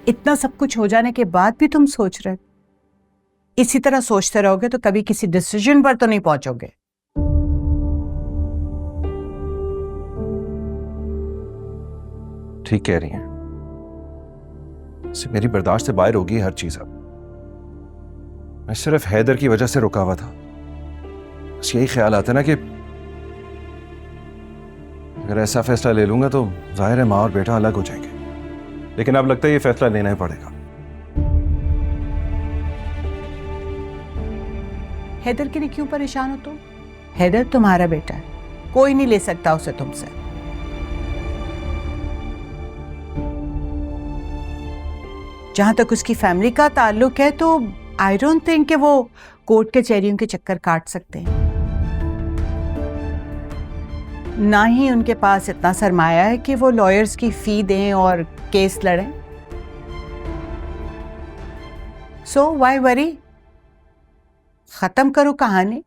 इतना सब कुछ हो जाने के बाद भी तुम सोच रहे, इसी तरह सोचते रहोगे तो कभी किसी डिसीजन पर तो नहीं पहुंचोगे। ठीक कह रही हैं, मेरी बर्दाश्त से बाहर होगी हर चीज। अब मैं सिर्फ हैदर की वजह से रुका हुआ था। बस यही ख्याल आता ना कि अगर ऐसा फैसला ले लूंगा तो जाहिर है माँ और बेटा अलग हो जाएंगे, लेकिन अब लगता है ये फैसला लेना ही पड़ेगा। हैदर के लिए क्यों परेशान हो तुम? हैदर तुम्हारा बेटा है, कोई नहीं ले सकता उसे तुमसे। जहां तक उसकी फैमिली का ताल्लुक है तो आई डोंट थिंक कि वो कोर्ट कचहरियों के चक्कर काट सकते हैं। ना ही उनके पास इतना सरमाया है कि वो लॉयर्स की फी दें और केस लड़ें। So why worry? खत्म करो कहानी।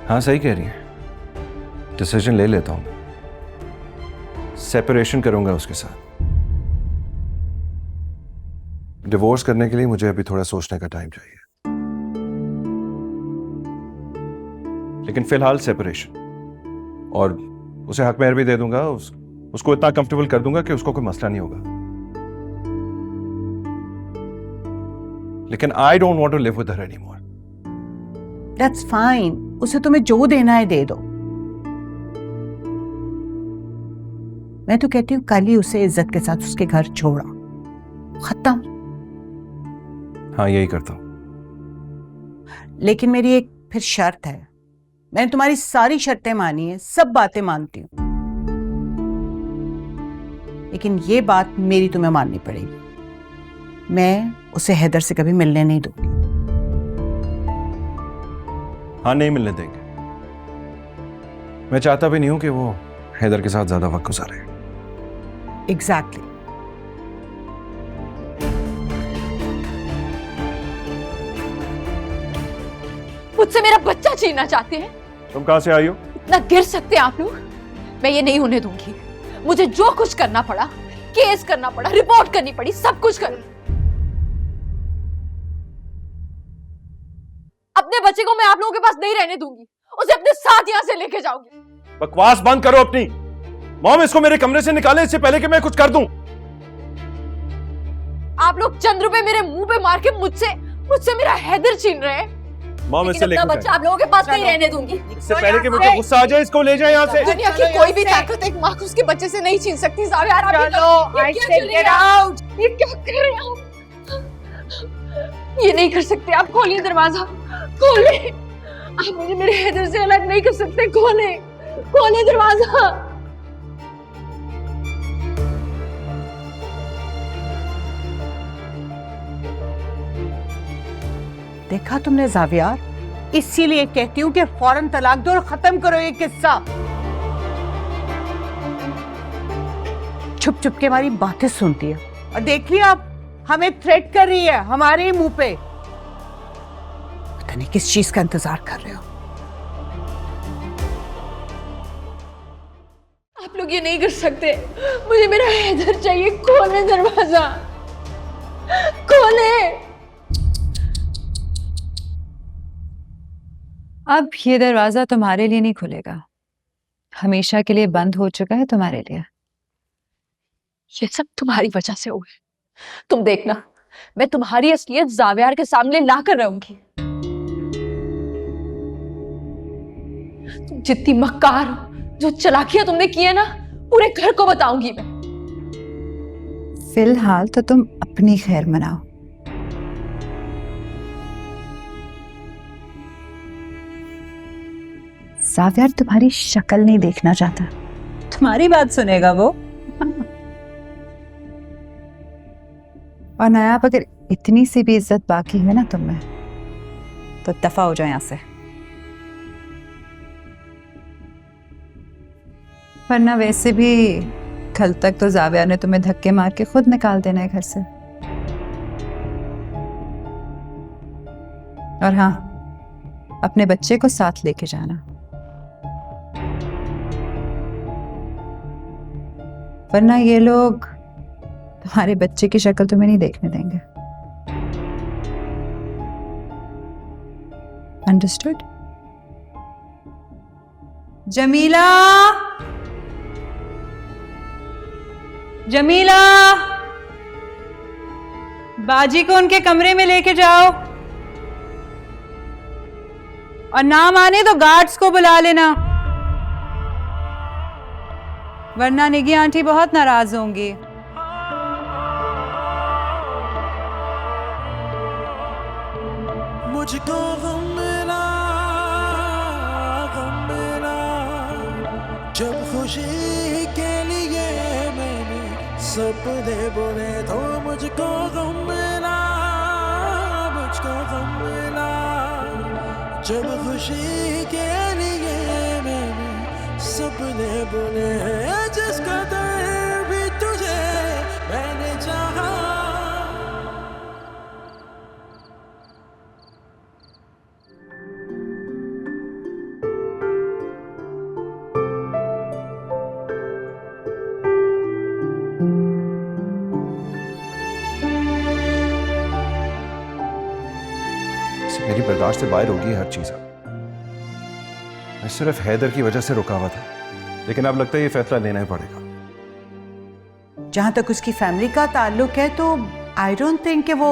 हाँ सही कह रही है, डिसीजन ले लेता हूं, सेपरेशन करूंगा उसके साथ। डिवोर्स करने के लिए मुझे अभी थोड़ा सोचने का टाइम चाहिए, लेकिन फिलहाल सेपरेशन, और उसे हक मेहर भी दे दूंगा, उसको इतना कंफर्टेबल कर दूंगा कि उसको कोई मसला नहीं होगा। लेकिन I don't want to live with her anymore. That's fine, उसे तुम्हें जो देना है दे दो। मैं तो कहती हूँ कल ही उसे इज्जत के साथ उसके घर छोड़ा, खत्म। हाँ यही करता हूं। लेकिन मेरी एक फिर शर्त है। मैंने तुम्हारी सारी शर्तें मानी है, सब बातें मानती हूँ, लेकिन ये बात मेरी तुम्हें माननी पड़ेगी। मैं उसे हैदर से कभी मिलने नहीं दूंगी। हाँ नहीं मिलने देंगे। मैं चाहता भी नहीं हूं कि वो हैदर के साथ ज्यादा वक्त गुजारे। एग्जैक्टली। मुझसे मेरा बच्चा छीनना चाहते हैं? तुम कहां से आई हो? इतना गिर सकते हैं आप लोग? मैं ये नहीं होने दूंगी। मुझे जो कुछ करना पड़ा, केस करना पड़ा, रिपोर्ट करनी पड़ी, सब कुछ करूं। अपने बच्चे को मैं आप लोगों के पास नहीं रहने दूंगी, उसे अपने साथ यहां से लेके जाऊंगी। बकवास बंद करो अपनी। मॉम इसको मेरे कमरे से निकालें इससे पहले कि मैं कुछ कर दूं। आप लोग चंद रुपए मेरे मुंह पे मार के मुझसे मेरा हैदर छीन रहे हैं। मॉम इससे लेके बच्चा आप लोगों के पास नहीं रहने दूंगी। इससे पहले कि मुझे गुस्सा आ जाए इसको ले जाए यहाँ से। दुनिया की कोई भी ताकत एक माँ को उसके बच्चे से नहीं छीन सकती। ज़ावियार आप ये क्या कर रहे हो? ये नहीं कर सकते आप। खोलिए दरवाजा, खोले। आप मुझे मेरे हैदर से अलग नहीं कर सकते। खोले दरवाजा। देखा तुमने ज़ावियार, इसीलिए कहती हूँ कि फौरन तलाक दो और खत्म करो ये किस्सा। छुप छुप के हमारी बातें सुनती है और देख लिया आप हमें थ्रेट कर रही है हमारे ही मुंह पे। पता नहीं किस चीज का इंतजार कर रहे हो। आप लोग ये नहीं कर सकते। मुझे मेरा हैदर चाहिए। खोले दरवाजा, खोले। अब ये दरवाजा तुम्हारे लिए नहीं खुलेगा, हमेशा के लिए बंद हो चुका है तुम्हारे लिए। ये सब तुम्हारी वजह से हुआ है। तुम देखना, मैं तुम्हारी असलियत ज़ावियार के सामने ला कर रहूंगी। तुम जितनी मक्कार हो, जो चालाकियां तुमने की है ना, पूरे घर को बताऊंगी मैं। फिलहाल तो तुम अपनी खैर मनाओ। ज़ावियार तुम्हारी शक्ल नहीं देखना चाहता, तुम्हारी बात सुनेगा वो। और नायाब, अगर इतनी सी भी इज्जत बाकी है ना तुम में, तो दफा हो जाए यहाँ से, वरना वैसे भी कल तक तो ज़ावियार ने तुम्हें धक्के मार के खुद निकाल देना है घर से। और हाँ, अपने बच्चे को साथ लेके जाना। वरना ये लोग तुम्हारे बच्चे की शक्ल तुम्हें नहीं देखने देंगे। अंडरस्टूड? जमीला, जमीला, बाजी को उनके कमरे में लेके जाओ और ना माने तो गार्ड्स को बुला लेना, वरना निगी आंटी बहुत नाराज होंगी। मुझको गम मिला जब खुशी के लिए मैंने सपने बुने, तो मुझको गम मिला जब खुशी के लिए मैंने सपने बुने, जिस कदर भी तुझे मैंने चाहा। मेरी बर्दाश्त से बाहर होगी हर चीज। मैं सिर्फ हैदर की वजह से रुका हुआ था, लेकिन अब लगता है ये फैसला लेना ही पड़ेगा। जहां तक उसकी फैमिली का ताल्लुक है तो आई डोंट थिंक कि वो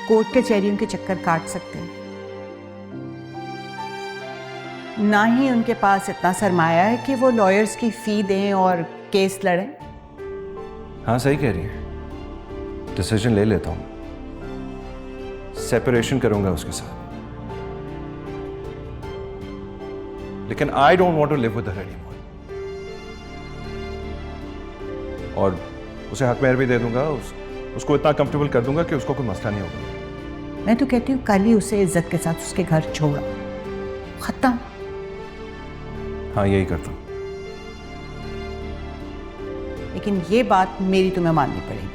कोर्ट कचहरियों के चक्कर काट सकते हैं। ना ही उनके पास इतना सरमाया है कि वो लॉयर्स की फी दें और केस लड़ें। हाँ सही कह रही है, डिसीजन ले लेता हूं, सेपरेशन करूंगा उसके साथ। लेकिन I don't want to live with her anymore, और उसे हक मेहर भी दे दूंगा, उसको इतना कंफर्टेबल कर दूंगा कि उसको कोई मसला नहीं होगा। मैं तो कहती हूँ कल ही उसे इज्जत के साथ उसके घर छोड़ा, खत्म। हाँ यही करता हूं। लेकिन ये बात मेरी तुम्हें माननी पड़ेगी,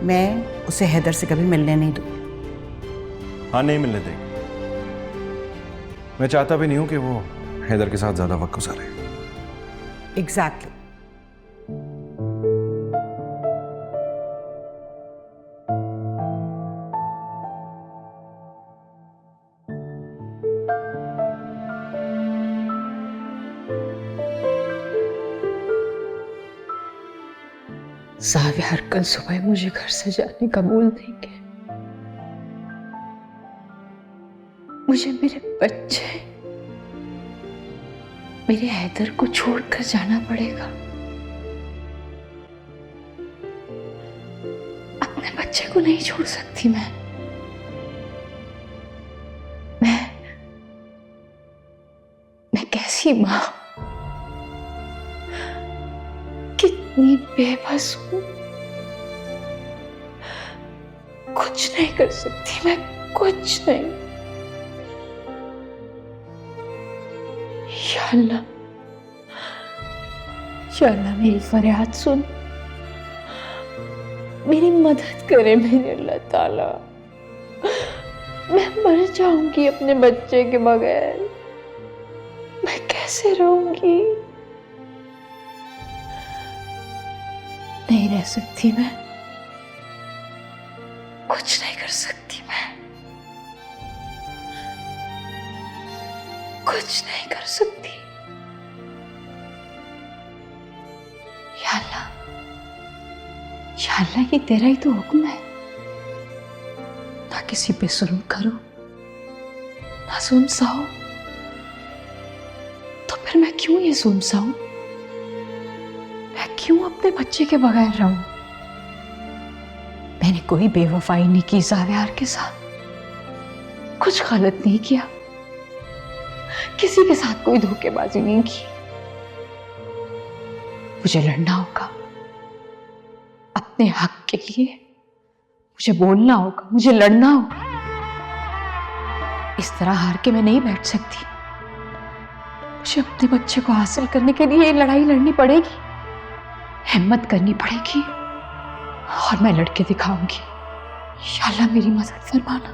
मैं उसे हैदर से कभी मिलने नहीं दूंगी। हाँ नहीं मिलने देंगे। मैं चाहता भी नहीं हूं कि वो हैदर के साथ ज्यादा वक्त गुजारे। एग्जैक्टली। ज़ावियार कल सुबह मुझे घर से जाने का बोल देंगे। मुझे मेरे बच्चे, मेरे हैदर को छोड़कर जाना पड़ेगा। अपने बच्चे को नहीं छोड़ सकती मैं कैसी मां, कितनी बेबस हूं। कुछ नहीं कर सकती मैं, कुछ नहीं। या अल्लाह, या अल्लाह मेरी फरियाद सुन, मेरी मदद करे मेरे अल्लाह ताला। मैं मर जाऊंगी अपने बच्चे के बगैर, मैं कैसे रहूंगी? नहीं रह सकती मैं, कुछ नहीं कर सकती मैं, कुछ नहीं कर सकती। या अल्लाह, या अल्लाह, ये तेरा ही तो हुक्म है, ना किसी पे जुल्म करो, ना जुल्म सहो। तो फिर मैं क्यों ये जुल्म सहूं? मैं क्यों अपने बच्चे के बगैर रहूं? मैंने कोई बेवफाई नहीं की ज़ावियार के साथ, कुछ गलत नहीं किया, किसी के साथ कोई धोखेबाजी नहीं की। मुझे लड़ना होगा अपने हक के लिए, मुझे बोलना होगा, मुझे लड़ना होगा। इस तरह हार के मैं नहीं बैठ सकती। मुझे अपने बच्चे को हासिल करने के लिए ये लड़ाई लड़नी पड़ेगी, हिम्मत करनी पड़ेगी, और मैं लड़के दिखाऊंगी। या अल्लाह मेरी मदद फरमाना।